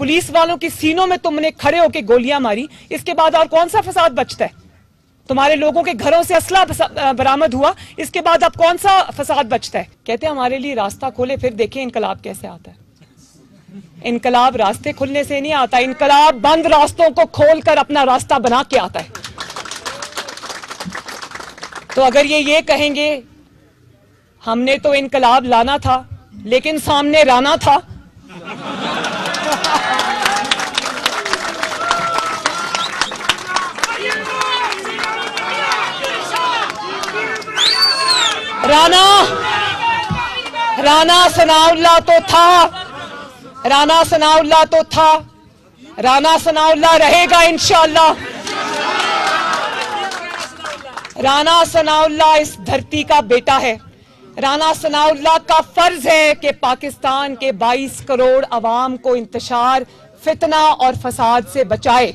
Police वालों के सीनों में तुमने खड़े होकर गोलियां मारी, इसके बाद और कौन सा फसाद बचता है? तुम्हारे लोगों के घरों से असला बरामद हुआ, इसके बाद अब कौन सा फसाद बचता है? कहते हैं हमारे लिए रास्ता खोले, फिर देखें इनकलाब कैसे आता है। इनकलाब रास्ते खुलने से नहीं आता, इनकलाब बंद रास्तों को खोलकर अपना रास्ता बना के आता है। तो अगर ये कहेंगे हमने तो इनकलाब लाना था लेकिन सामने राना था, राना सनाउल्लाह तो था, राना सनाउल्लाह तो था, राना सनाउल्लाह रहेगा इंशाअल्लाह। राना सनाउल्लाह इस धरती का बेटा है। राना सनाउल्लाह का फर्ज है कि पाकिस्तान के 22 करोड़ अवाम को इंतशार, फितना और फसाद से बचाए।